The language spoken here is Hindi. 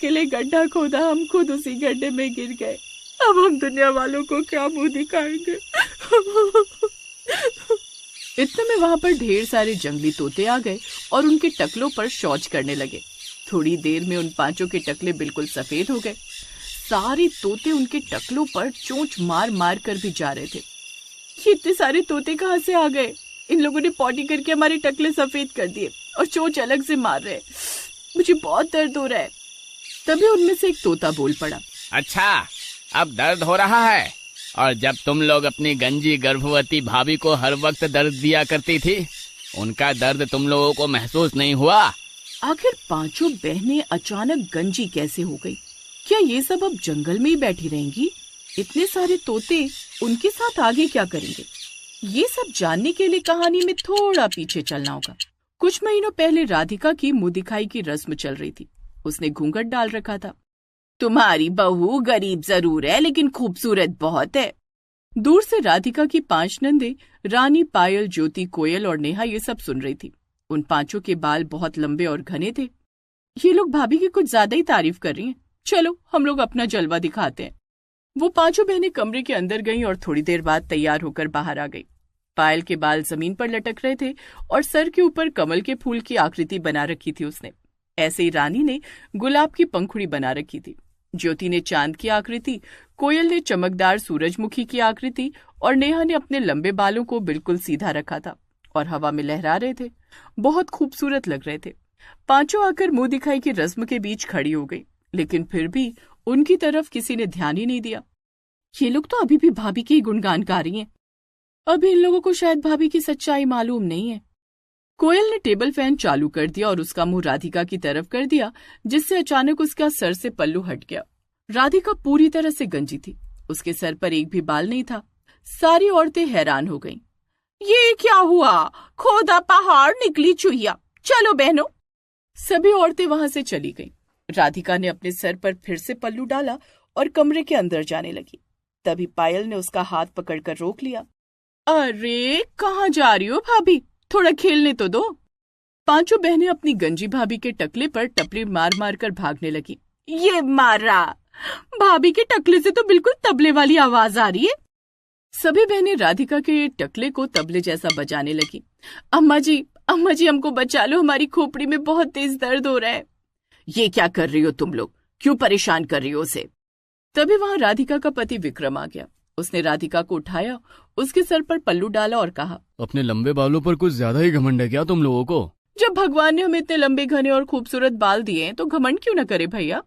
के लिए गड्ढा खोदा, हम खुद उसी गड्ढे में गिर गए। अब हम दुनिया वालों को क्या मुंह दिखाएंगे। इतने में वहां पर ढेर सारे जंगली तोते आ गए और उनके टकलों पर शौच करने लगे। थोड़ी देर में उन पांचों के टकले बिल्कुल सफेद हो गए। सारे तोते उनके टकलों पर चोंच मार मार कर भी जा रहे थे। ये इतने सारे तोते कहाँ से आ गए? इन लोगों ने पॉटी करके हमारे टकले सफेद कर दिए और चोंच अलग से मार रहे। मुझे बहुत दर्द हो रहा है। तभी उनमें से एक तोता बोल पड़ा, अच्छा, अब दर्द हो रहा है? और जब तुम लोग अपनी गंजी गर्भवती भाभी को हर वक्त दर्द दिया करती थी, उनका दर्द तुम लोगों को महसूस नहीं हुआ? आखिर पांचों बहनें अचानक गंजी कैसे हो गई? क्या ये सब अब जंगल में ही बैठी रहेंगी? इतने सारे तोते उनके साथ आगे क्या करेंगे? ये सब जानने के लिए कहानी में थोड़ा पीछे चलना होगा। कुछ महीनों पहले राधिका की मुंह दिखाई की रस्म चल रही थी। उसने घूंघट डाल रखा था। तुम्हारी बहू गरीब जरूर है, लेकिन खूबसूरत बहुत है। दूर से राधिका की 5 नंदे रानी, पायल, ज्योति, कोयल और नेहा ये सब सुन रही थी। उन पांचों के बाल बहुत लंबे और घने थे। ये लोग भाभी की कुछ ज्यादा ही तारीफ कर रही हैं। चलो हम लोग अपना जलवा दिखाते हैं। वो पांचों बहनें कमरे के अंदर गईं और थोड़ी देर बाद तैयार होकर बाहर आ गई। पायल के बाल जमीन पर लटक रहे थे और सर के ऊपर कमल के फूल की आकृति बना रखी थी उसने। ऐसे ही रानी ने गुलाब की पंखुड़ी बना रखी थी। ज्योति ने चांद की आकृति, कोयल ने चमकदार सूरजमुखी की आकृति और नेहा ने अपने लंबे बालों को बिल्कुल सीधा रखा था और हवा में लहरा रहे थे। बहुत खूबसूरत लग रहे थे। पांचों आकर मुंह दिखाई की रस्म के बीच खड़ी हो गई, लेकिन फिर भी उनकी तरफ किसी ने ध्यान ही नहीं दिया। ये लोग तो अभी भी भाभी के ही गुणगान गा रही हैं। अभी इन लोगों को शायद भाभी की सच्चाई मालूम नहीं है। कोयल ने टेबल फैन चालू कर दिया और उसका मुंह राधिका की तरफ कर दिया, जिससे अचानक उसका सर से पल्लू हट गया। राधिका पूरी तरह से गंजी थी। उसके सर पर एक भी बाल नहीं था। सारी औरतें हैरान हो गईं। ये क्या हुआ? खोदा पहाड़ निकली चुहिया। चलो बहनों। सभी औरतें वहां से चली गईं। राधिका ने अपने सर पर फिर से पल्लू डाला और कमरे के अंदर जाने लगी। तभी पायल ने उसका हाथ पकड़कर रोक लिया। अरे कहाँ जा रही हो भाभी? थोड़ा खेलने तो दो। पांचों बहनें अपनी गंजी भाभी के टकले पर टपली मार मार कर भागने लगी। ये मारा! भाभी के टकले से तो बिल्कुल तबले वाली आवाज आ रही है। सभी बहनें राधिका के टकले को तबले जैसा बजाने लगी। अम्मा जी हमको बचा लो, हमारी खोपड़ी में बहुत तेज दर्द हो रहा है। ये क्या कर रही हो तुम लोग? क्यों परेशान कर रही हो उसे? तभी वहां राधिका का पति विक्रम आ गया। उसने राधिका को उठाया, उसके सर पर पल्लू डाला और कहा, अपने लंबे बालों पर कुछ ज्यादा ही घमंड है क्या तुम लोगों को? जब भगवान ने हमें इतने लंबे, घने और खूबसूरत बाल दिए तो घमंड क्यों न करे भैया।